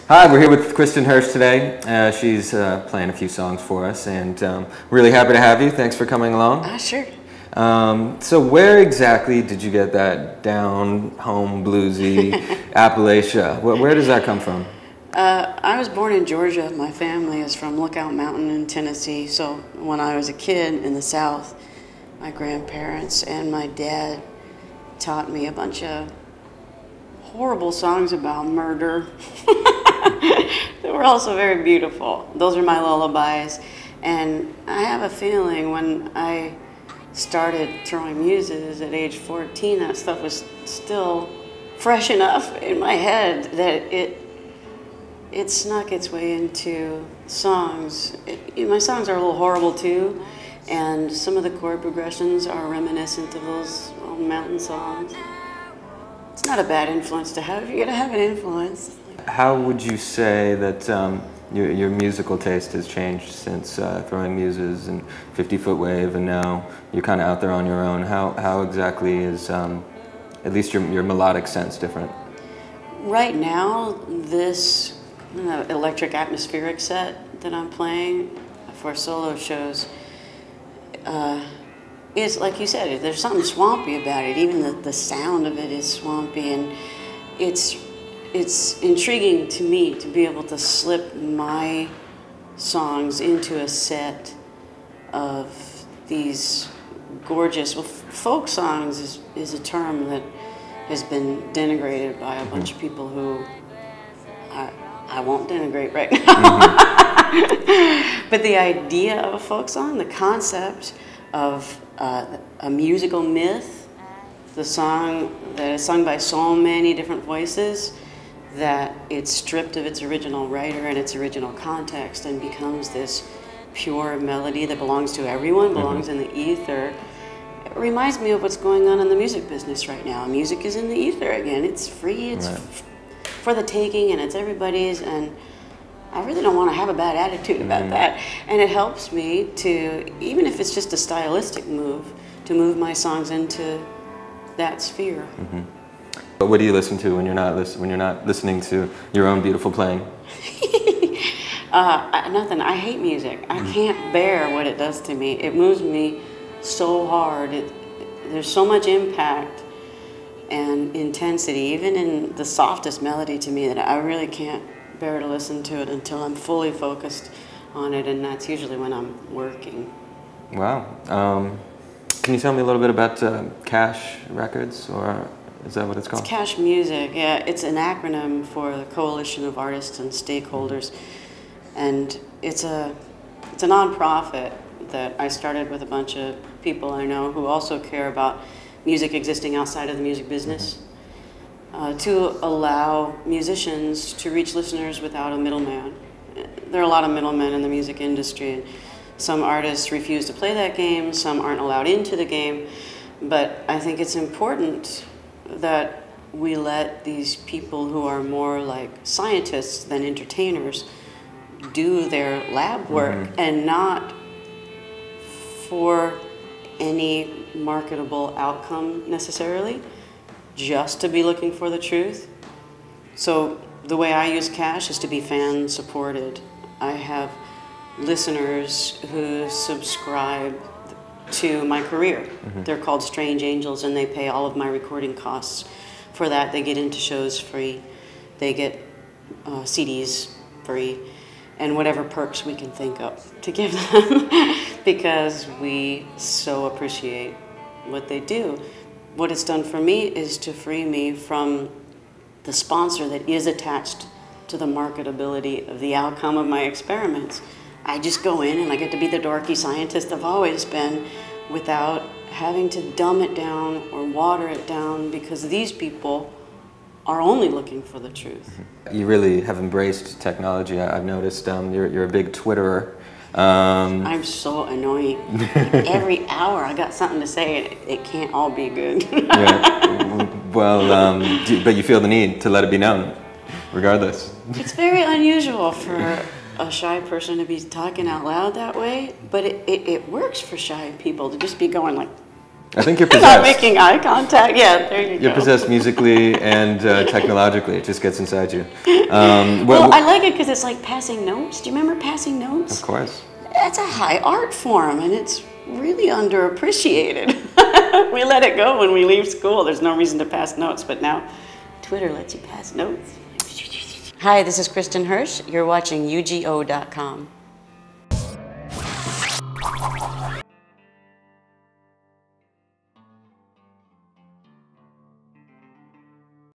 Hi, we're here with Kristin Hersh today. She's playing a few songs for us, and really happy to have you. Thanks for coming along. Sure. So where exactly did you get that down home bluesy Appalachia? Where does that come from? I was born in Georgia. My family is from Lookout Mountain in Tennessee. So when I was a kid in the South, my grandparents and my dad taught me a bunch of horrible songs about murder. They were also very beautiful. Those are my lullabies. And I have a feeling when I started throwing muses at age 14, that stuff was still fresh enough in my head that it snuck its way into songs. My songs are a little horrible too, and some of the chord progressions are reminiscent of those old mountain songs. It's not a bad influence to have. You're gonna have an influence. How would you say that your musical taste has changed since Throwing Muses and 50-Foot Wave, and now you're kind of out there on your own? How exactly is at least your melodic sense different? Right now, this electric atmospheric set that I'm playing for solo shows is, like you said, there's something swampy about it. Even the sound of it is swampy, and it's intriguing to me to be able to slip my songs into a set of these gorgeous, well, folk songs is a term that has been denigrated by a bunch of people who I won't denigrate right now. But the idea of a folk song, the concept of a musical myth, the song that is sung by so many different voices, that it's stripped of its original writer and its original context and becomes this pure melody that belongs to everyone, belongs in the ether. It reminds me of what's going on in the music business right now. Music is in the ether again. It's free, it's for the taking, and it's everybody's, and I really don't want to have a bad attitude about that. And it helps me to, even if it's just a stylistic move, to move my songs into that sphere. But what do you listen to when you're not listening to your own beautiful playing? Nothing. I hate music. I can't bear what it does to me. It moves me so hard. There's so much impact and intensity, even in the softest melody to me, that I really can't bear to listen to it until I'm fully focused on it, and that's usually when I'm working. Wow. Can you tell me a little bit about Cash Records, or is that what it's called? It's Cash Music, yeah. It's an acronym for the Coalition of Artists and Stakeholders, and it's a nonprofit that I started with a bunch of people I know who also care about music existing outside of the music business, to allow musicians to reach listeners without a middleman. There are a lot of middlemen in the music industry, and some artists refuse to play that game, some aren't allowed into the game, but I think it's important that we let these people who are more like scientists than entertainers do their lab work, and not for any marketable outcome necessarily, just to be looking for the truth. So the way I use Cash is to be fan supported. I have listeners who subscribe to my career. They're called Strange Angels, and they pay all of my recording costs. For that, they get into shows free, they get CDs free, and whatever perks we can think of to give them, because we so appreciate what they do. What it's done for me is to free me from the sponsor that is attached to the marketability of the outcome of my experiments. I just go in and I get to be the dorky scientist I've always been, without having to dumb it down or water it down, because these people are only looking for the truth. You really have embraced technology. I've noticed you're a big Twitterer. I'm so annoying. Every hour I got something to say, and it can't all be good. Yeah. Well, but you feel the need to let it be known, regardless. It's very unusual for a shy person to be talking out loud that way, but it works for shy people to just be going like, I think you're Not possessed. making eye contact. Yeah, there you go. You're possessed musically and technologically. It just gets inside you. Well, I like it because it's like passing notes. Do you remember passing notes? Of course. That's a high art form, and it's really underappreciated. We let it go when we leave school. There's no reason to pass notes, but now Twitter lets you pass notes. Hi, this is Kristin Hersh. You're watching UGO.com.